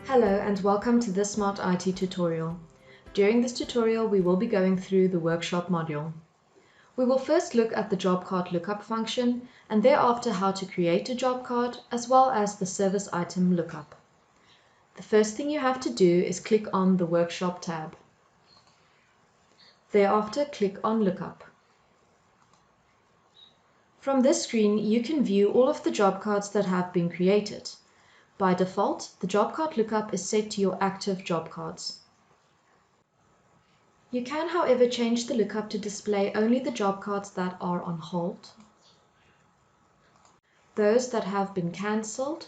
Hello and welcome to this Smart IT tutorial. During this tutorial we will be going through the workshop module. We will first look at the job card lookup function and thereafter how to create a job card as well as the service item lookup. The first thing you have to do is click on the workshop tab. Thereafter click on lookup. From this screen you can view all of the job cards that have been created. By default, the job card lookup is set to your active job cards. You can, however, change the lookup to display only the job cards that are on hold, those that have been cancelled,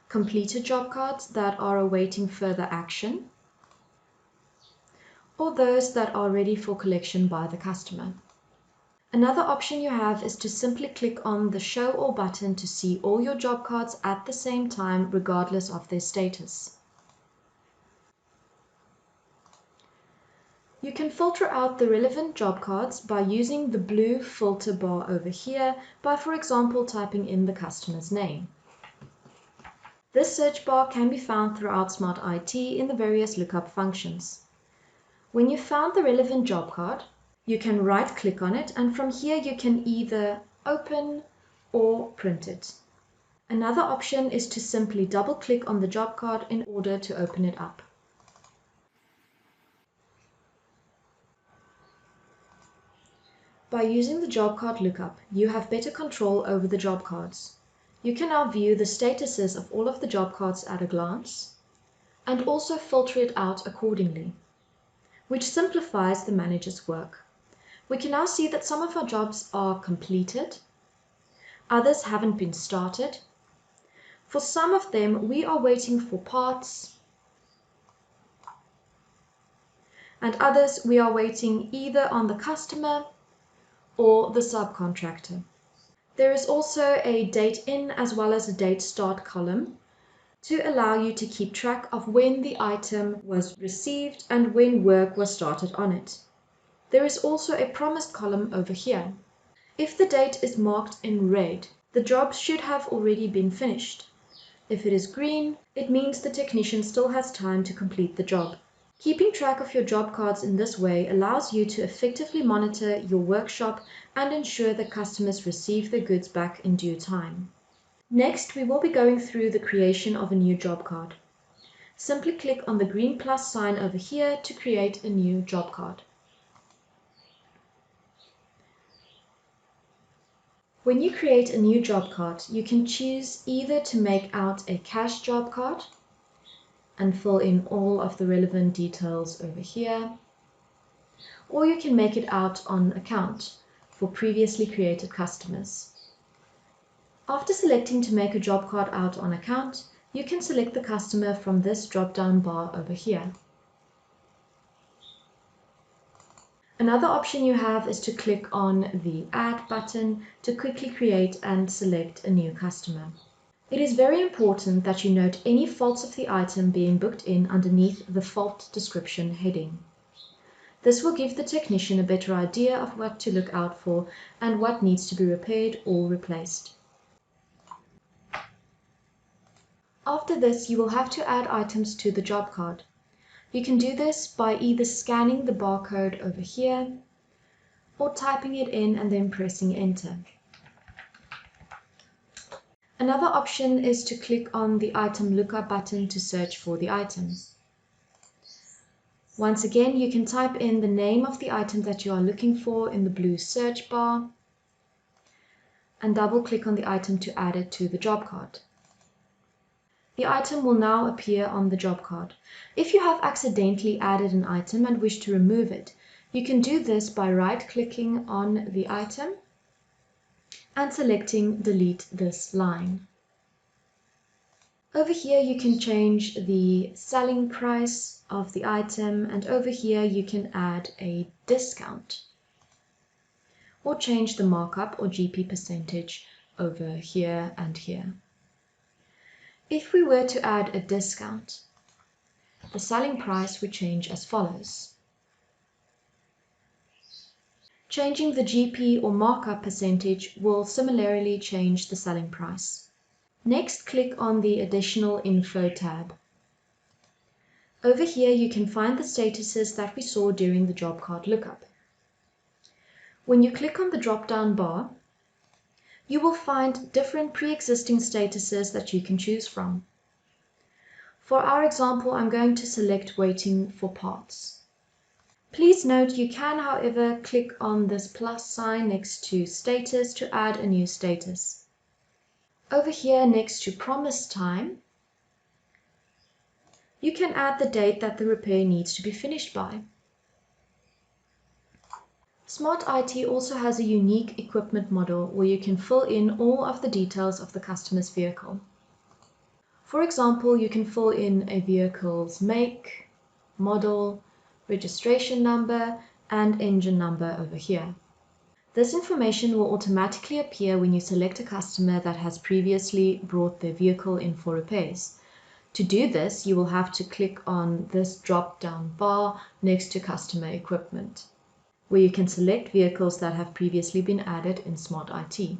completed job cards that are awaiting further action, or those that are ready for collection by the customer. Another option you have is to simply click on the Show All button to see all your job cards at the same time regardless of their status. You can filter out the relevant job cards by using the blue filter bar over here by, for example, typing in the customer's name. This search bar can be found throughout Smart IT in the various lookup functions. When you've found the relevant job card, you can right-click on it, and from here you can either open or print it. Another option is to simply double-click on the job card in order to open it up. By using the job card lookup, you have better control over the job cards. You can now view the statuses of all of the job cards at a glance, and also filter it out accordingly, which simplifies the manager's work. We can now see that some of our jobs are completed, others haven't been started. For some of them, we are waiting for parts, and others we are waiting either on the customer or the subcontractor. There is also a date in as well as a date start column to allow you to keep track of when the item was received and when work was started on it. There is also a promised column over here. If the date is marked in red, the job should have already been finished. If it is green, it means the technician still has time to complete the job. Keeping track of your job cards in this way allows you to effectively monitor your workshop and ensure that customers receive their goods back in due time. Next, we will be going through the creation of a new job card. Simply click on the green plus sign over here to create a new job card. When you create a new job card, you can choose either to make out a cash job card and fill in all of the relevant details over here, or you can make it out on account for previously created customers. After selecting to make a job card out on account, you can select the customer from this drop-down bar over here. Another option you have is to click on the Add button to quickly create and select a new customer. It is very important that you note any faults of the item being booked in underneath the fault description heading. This will give the technician a better idea of what to look out for and what needs to be repaired or replaced. After this, you will have to add items to the job card. You can do this by either scanning the barcode over here or typing it in and then pressing enter. Another option is to click on the item lookup button to search for the item. Once again, you can type in the name of the item that you are looking for in the blue search bar and double click on the item to add it to the job card. The item will now appear on the job card. If you have accidentally added an item and wish to remove it, you can do this by right-clicking on the item and selecting Delete this line. Over here you can change the selling price of the item, and over here you can add a discount or change the markup or GP percentage over here and here. If we were to add a discount, the selling price would change as follows. Changing the GP or markup percentage will similarly change the selling price. Next, click on the Additional Info tab. Over here, you can find the statuses that we saw during the job card lookup. When you click on the drop-down bar, you will find different pre-existing statuses that you can choose from. For our example, I'm going to select Waiting for Parts. Please note you can, however, click on this plus sign next to Status to add a new status. Over here next to Promised Time, you can add the date that the repair needs to be finished by. Smart IT also has a unique equipment model where you can fill in all of the details of the customer's vehicle. For example, you can fill in a vehicle's make, model, registration number, and engine number over here. This information will automatically appear when you select a customer that has previously brought their vehicle in for repairs. To do this, you will have to click on this drop-down bar next to Customer Equipment, where you can select vehicles that have previously been added in Smart IT.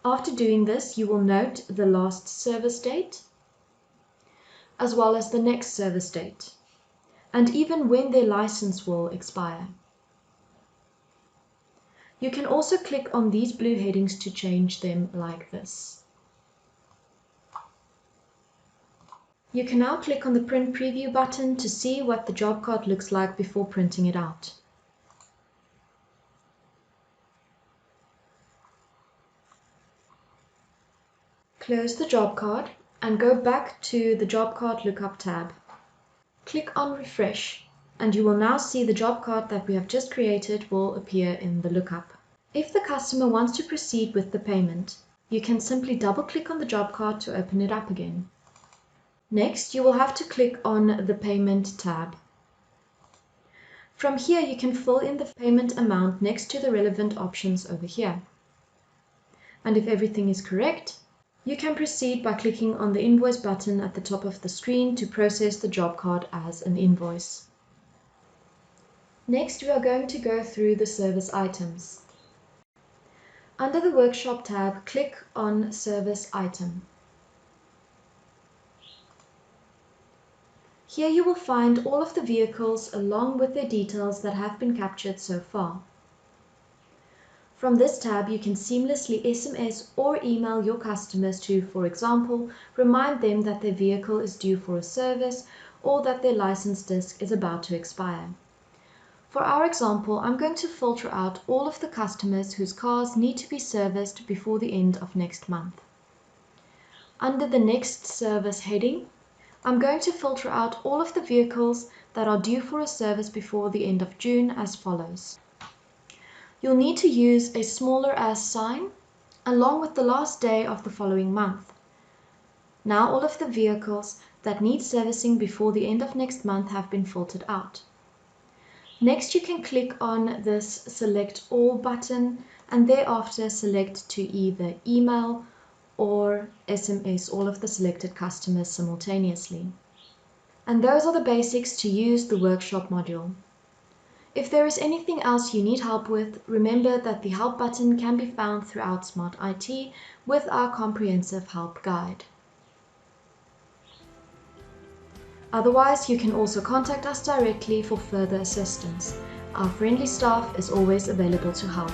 After doing this, you will note the last service date, as well as the next service date, and even when their license will expire. You can also click on these blue headings to change them like this. You can now click on the Print Preview button to see what the job card looks like before printing it out. Close the job card and go back to the Job Card Lookup tab. Click on Refresh and you will now see the job card that we have just created will appear in the lookup. If the customer wants to proceed with the payment, you can simply double-click on the job card to open it up again. Next, you will have to click on the Payment tab. From here, you can fill in the payment amount next to the relevant options over here. And if everything is correct, you can proceed by clicking on the Invoice button at the top of the screen to process the job card as an invoice. Next, we are going to go through the service items. Under the Workshop tab, click on Service Item. Here you will find all of the vehicles along with their details that have been captured so far. From this tab, you can seamlessly SMS or email your customers to, for example, remind them that their vehicle is due for a service or that their license disc is about to expire. For our example, I'm going to filter out all of the customers whose cars need to be serviced before the end of next month. Under the Next Service heading, I'm going to filter out all of the vehicles that are due for a service before the end of June as follows. You'll need to use a smaller as sign along with the last day of the following month. Now all of the vehicles that need servicing before the end of next month have been filtered out. Next, you can click on this Select All button and thereafter select to either email or SMS all of the selected customers simultaneously. And those are the basics to use the Workshop module. If there is anything else you need help with, remember that the Help button can be found throughout Smart IT with our comprehensive help guide. Otherwise, you can also contact us directly for further assistance. Our friendly staff is always available to help.